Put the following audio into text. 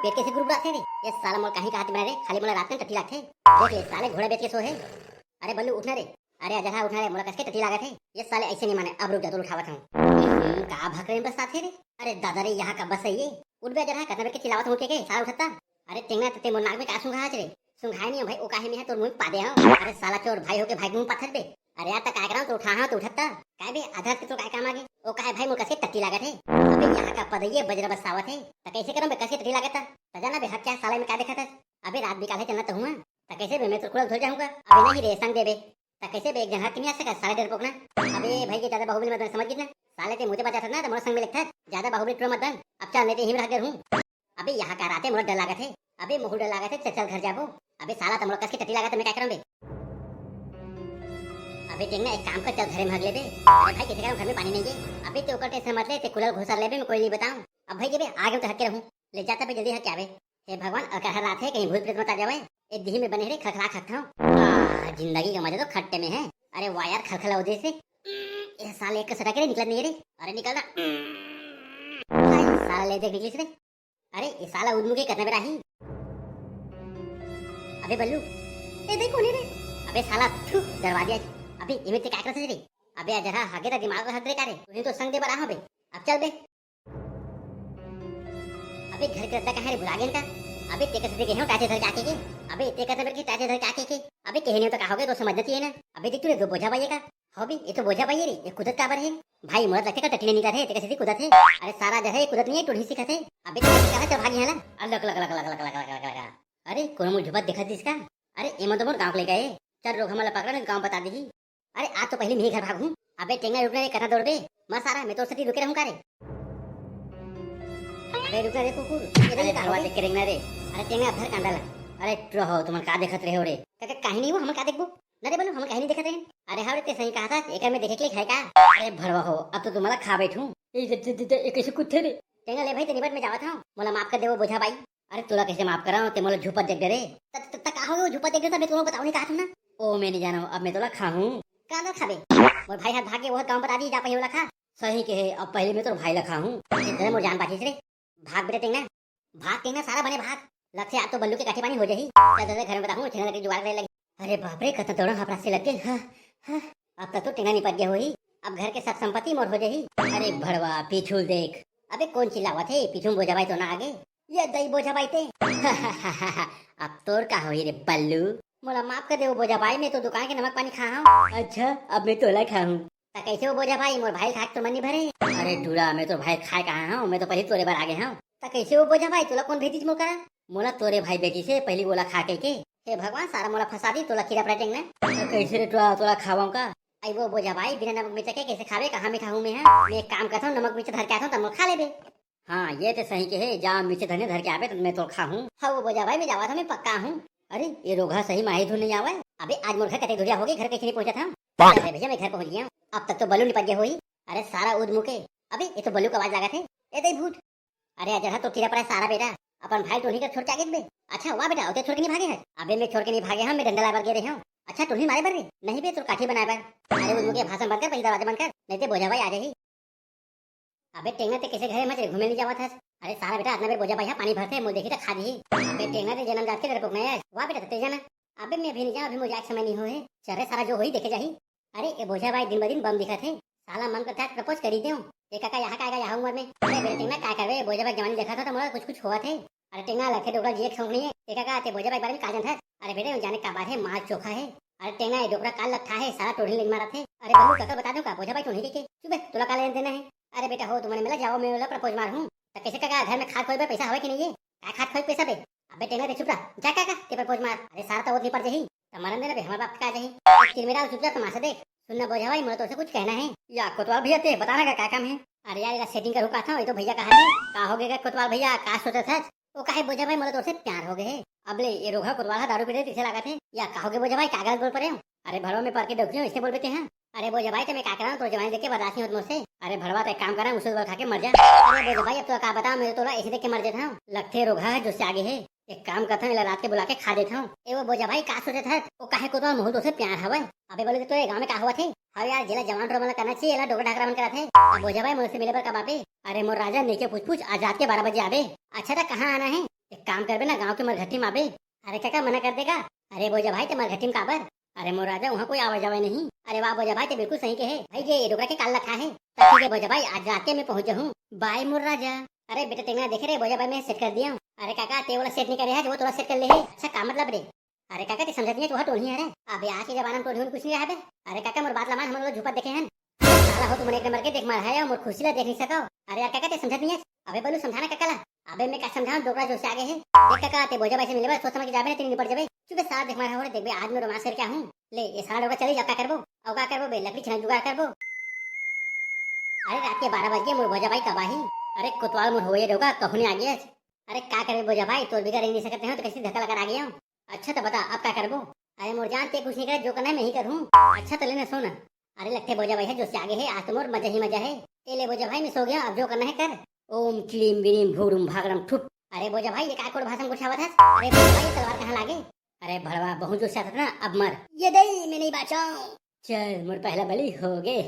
पेट कैसे गुरुबड़ा थे रे। ये साला मोल कहीं कहाती बना रे, खाली मोला रात में टट्टी लागथे। देख ले साले घोड़ा बेच के सो है। अरे बल्लू उठना रे, अरे अजहा उठना रे, मोला कसके टट्टी लागत है। ये साले ऐसे नहीं माने, अब रुक जा तो उठावत हूं। का भकरे में बस साथे रे। अरे दादा रे यहाँ का बस है ये। उठ बे जरा, कतना बेट के चिल्लावत हूं के साला उठता। अरे टेंगना ते मोर नाक में का सुंघा रे। सुंघाए नहीं भाई, ओ काहे में है तोर मुंह पा दे हां। अरे साला चोर भाई होके भाई मुंह पाथर बे। अरे यार ता काय कराऊं, तो उठा हां तो उठता काय बे, आधा के तो काय काम आगे। ओ काहे भाई मोर कसके टट्टी लागत है। अबे यहाँ का पदइये बजरा बसावत है, त कैसे करम बे, कसके टट्टी लागत है। सजाना बे हक क्या साले में क्या देखा था। अबे रात बिकाले चलना तो हुआ, त कैसे बे मैं तो खुला धुल जाऊंगा। अबे नहीं रे संग दे बे, त कैसे बे एक जन हाथ नहीं आ सका साले डर पोकना। अबे भाई के ज्यादा बाहुबली मत समझ गिना, साले ते मुझे बचा था ना, तो मोर संग में लिखता ज्यादा बाहुबली ट्रो मत बन। अब चल नहीं तो हिम रह गए हूं। अबे यहाँ का राते मोर डर लागत है। अबे मोहू डर लागत है, चल घर जाबो। अबे साला तमरो कसके टट्टी लागत है, मैं क्या करूं बे। अबे टेंगना एक काम कर, चल घरे में भाग ले बे। अरे भाई कैसे करूं, घर में पानी नहीं है। अबे ते ऊपर टेंशन मत ले, ते कुलर घुसा ले बे, मैं कोई नहीं बताऊं। अब भाई जेबे आगे तो हटके रहूं, ले जाता बे जल्दी हट के आवे। हे भगवान अकहर रात है, कहीं भूत प्रेत मत आ जावे। एक दिही में बने रे खखरा खखा हूं। जिंदगी का मजा तो खट्टे में है। अरे वाह यार खलखला उदय से ये साले एक सटा के निकल नहीं रे। अरे निकल ना साला ले देख निकलिस रे। अरे ये साला उदमुखे करने में रही। अबे बल्लू ए देख कौन है रे। अबे साला थू डरवा दिया। अबे इमे ते काय करत रे। अबे जरा हागे ता दिमाग में हट रे का रे, तू तो संग दे बरा हो बे। अब चल बे। अबे घर के रद्दा कहां रे, भुला गेल का। अबे ते कैसे देखे हो टाचे धर के आके के। अबे ते कैसे बेर की टाचे धर के आके के। अबे कहने तो का होगे तो समझ जाती है ना। अबे देख तू रे, दो बोझा भाई का हो बे, ये तो बोझा भाई रे, ये कुदत काबर है भाई। मोर लगते का टटले निकल है, ते कैसे कुदत है। अरे सारा जो है कुदत नहीं है, टुढ़ी सीखत है। अबे तो कहां चल भागी है ना। अलग अलग अलग अलग अलग अलग अलग। अरे कोनो मुझ झुपत दिखत जिसका। अरे एमन तो मोर गांव ले गए, चल रोक हमला पकड़ गांव बता दी। अरे आज तो पहले मैं घर भागूं। अबे टेंगा रुकना रे, कथा दौड़ बे मत सारा, मैं तो सती रुके रहूं का रे। अरे रुकना रे कुकुर, इधर का हवा देख के रहना रे। अरे टेंगा धर कांडाला। अरे रहो तुम का देखत रहे हो रे, का कहीं नहीं हो हम का देखबो ना रे। बोलो हम कहीं नहीं देखत रहे। अरे हां रे ते सही कहा था, एक में देखे के लिए है का। अरे भरवा हो, अब तो तुम्हारा खा बैठूं। ए कैसे कुत्ते रे। टेंगा ले भाई तेरी बात में जावत हूं, मोला माफ कर देवो बोझा भाई। अरे तोला कैसे माफ कराऊं, ते मोला झुपत देख दे रे। त का हो झुपत देख दे, मैं तुम्हें बताऊं नहीं कहा था ना। ओ मैं नहीं जाना, अब मैं तोला खाऊं का ना खाबे। मोर भाई हाथ भागे वो काम बता दी, जा पहिए वाला खा। सही के है, अब पहले मैं तो भाई ला खाऊं। इधर मोर जान बाकी रे। भाग बेटे टेंगा, भाग टेंगा सारा बने भाग। लग से आज तो बल्लू के काठी पानी हो जाही। चल दादा घर में बताऊं, टेंगा लगे जुगाड़ करे लगी। अरे बाप रे कत दौड़ा हपरा से लग गए। अब तक तो टेंगा निपट गया होई, अब घर के सब संपत्ति मोर हो जाही। अरे भड़वा पीछू देख। अबे कौन चिल्लावत है, पीछू बोझा भाई तो ना आगे, ये दई बोझा भाई थे। अब तोर का होई रे बल्लू, मोला माफ कर दे वो बोझा भाई, मैं तो दुकान के नमक पानी खाऊं। अच्छा अब मैं तोला खाऊं, ता कैसे वो बोझा भाई, मोर भाई खाए तो मन नहीं भरे। अरे टूड़ा मैं तो भाई खाए कहां हूं, मैं तो पहले तोरे बार आगे हूं। ता कैसे वो बोझा भाई, तोला कौन भेजी मोर करा। मोला तोरे भाई बेटी से पहली बोला खा के हे भगवान सारा मोला फंसा दी, तोला खीरा पलटेंगे ना। कैसे रे तोला खावाऊं का। आई वो बोझा भाई बिना नमक मिर्च के कैसे खावे, कहां मिठा हूं मैं। मैं एक काम करता हूं, नमक मिर्च धर के आता हूं तब खा ले बे। हाँ ये तो सही के है, जा मिर्च धने धर के आवे तो मैं तो खाऊं। हाँ वो बोझा भाई मैं जावा था, मैं पक्का हूं। अरे ये रोगा सही माही धुन नहीं आवा। अबे आज मोर घर कते धुरिया हो गई, घर कैसे नहीं पहुंचा था। अरे भैया मैं घर पहुंच गया, अब तक तो बल्लू निपट गया होई। अरे सारा उद मुके। अबे ये तो बल्लू का आवाज लागत है, ए दे भूत। अरे अजर तो किरा पड़ा सारा बेटा, अपन भाई टोनी का छोड़ के आगे बे। अच्छा वाह बेटा, ओते छोड़ के नहीं भागे है। अबे मैं छोड़ के नहीं भागे हम, मैं डंडा लाबर गे रहे हूं। अच्छा टोनी मारे बर नहीं बे, तो काठी बनाए बर। अरे उद मुके भाषण बंद कर, पहले दरवाजा बंद कर, नहीं तो बोझा भाई आ जाही। अबे टेंगा ते कैसे घरे मत घूमे नहीं जावत है। अरे सारा बेटा अपना बेर बोझा भाई पानी भरते मुझे देखी तो खा दी। अबे टेंगा ते जन्म जात के डरपोक नहीं है। वाह बेटा ते जाना। अबे मैं भी नहीं जा, अभी मुझे आज समय नहीं हो है। चल सारा जो होई देखे जाही। अरे ये बोझा भाई दिन ब दिन बम दिखत है, साला मन करता है प्रपोज कर ही दूं। ये काका यहाँ का आएगा यहाँ उम्र में। अरे बेटा टेंगा क्या कर रहे, बोझा भाई जवानी देखा था तो मुझे कुछ कुछ हुआ थे। अरे टेंगा लखे डोबरा जी एक शौक नहीं है, ये काका ते बोझा भाई बारे में का जानता है। अरे बेटे जाने का बात है, माल चोखा है। अरे टेंगा ये डोबरा काल लगता है, सारा टोढ़ी लेन मारा थे। अरे बल्लू काका बता दूं का, बोझा भाई टोढ़ी के सुबह तुला का लेन देना है। अरे बेटा हो तुम्हारे मिला जाओ, मैं वाला प्रपोज मार हूं। तो कैसे काका घर में खाद खोई पैसा होए कि नहीं है, का खाद खोई पैसा बे। अबे टेंगा ते चुप रह, जा काका ते प्रपोज मार। अरे सारा तो वो नहीं पड़ जाही, मरन देना बे, हमारे बाप का जाही। फिर मेरा चुप जा, तमाशा देख। सुनना बोझा भाई मुझे तो उसे कुछ कहना है। या कोतवाल भैया ते बताना का क्या काम है। अरे यार इधर सेटिंग करूं का था, ये तो भैया कहा है का हो गया कोतवाल भैया, का सोचा था वो काहे बोझा भाई मुझे तो उसे प्यार हो गए। अबले ये रोगा कोतवाल दारू पी रहे पीछे लगा थे, या कहोगे बोझा भाई कागज बोल पड़े हो। अरे भड़वा में पढ़ के देखियो इससे बोल देते हैं। अरे बोझा भाई तो मैं क्या करा तो जवानी देख के बर्दाश्त नहीं होती मुझसे। अरे भड़वा तो काम करा उसे खा के मर जा। अरे बोझा भाई अब तो क्या बताऊं, मैं तो ऐसे देख के मर जाता हूँ। लगते रोगा है जो से आगे है, एक काम करता हूँ रात के बुला के खा देता हूँ। ए वो बोझा भाई का सोचे था वो काहे कोतवाल मोहल तो से प्यार हवा। अबे बोले तो ये गांव में का हुआ थे। हाँ यार जिला जवान रोमन करना चाहिए, एला डोगरा ढाकरा मन करा थे। अब बोझा भाई मुझसे मिले पर कब आबे। अरे मोर राजा नेके पूछ पूछ आजाद के 12 बजे आबे। अच्छा था कहाँ आना है, एक काम करबे ना, गांव के मरघट्टी में आबे। अरे काका मना कर देगा। अरे बोजा भाई ते मरघट्टी में काबर? अरे मोर राजा वहाँ कोई आवा जावे नहीं। अरे वाह बोजा भाई ते बिल्कुल सही कहे भाई, ये डोकरा के काल लखा है। तब ठीक है बोजा भाई, आज रात के मैं पहुंच जाऊँ। बाय मोर राजा। अरे बेटा टेंगना देखे रे, बोजा भाई मैं सेट कर दिया हूँ। अरे काका ते वाला सेट नहीं करे है, जो थोड़ा सेट कर ले है। अच्छा का मतलब रे? अरे काका ते समझती है तू टोनी है रे। अबे आज के जमाना में टोनी कुछ नहीं है बे। अरे काका मोर बात ला मान, हम लोग झुपा देखे हैं। साला हो तुमने एक नंबर के देख मार है, मोर खुशी ला देख नहीं सको। अरे यार काका ते समझत नहीं है। अबे बोलू समझाना काका ला। अबे मैं क्या समझाऊं, डोकरा जोश से आगे है। देख काका ते बोजा भाई से मिले बस सोच समझ के जाबे ना, तीन निपट जाबे। चुपे साथ देख मार हो रे, देख बे आज मैं रोमांस करके आऊं। ले ये साला डोकरा चली जा, क्या करबो? अब क्या करबो बे, लकड़ी छना जुगाड़ करबो। अरे रात के 12 बज गए, मोर भोजा भाई तबाही। अरे कोतवाल मोर होए रोगा कहने आ गया। अरे क्या करे भोजा भाई, तोर बिगर नहीं सकते हो तो कैसे धक्का लगा आ गया हूं। अच्छा तो बता अब क्या करबो? अरे मोर जान ते कुछ नहीं करे, जो करना है मैं ही करूं। अच्छा तो लेना सोना। अरे लगते भोजा भाई है जो से आगे है, आज तो मोर मजा ही मजा है। ए ले भोजा भाई मैं सो गया, अब जो करना है कर। ओम क्लीम बिरीम भूरुम भागरम ठुप। अरे भोजा भाई ये काय कोड भाषण गुछावत है? अरे भोजा भाई ये तलवार कहां लागे? अरे भड़वा बहुत जोश से आता था ना, अब मर। ये दई मैं नहीं बचाऊं। चल मोर पहला बलि हो गए।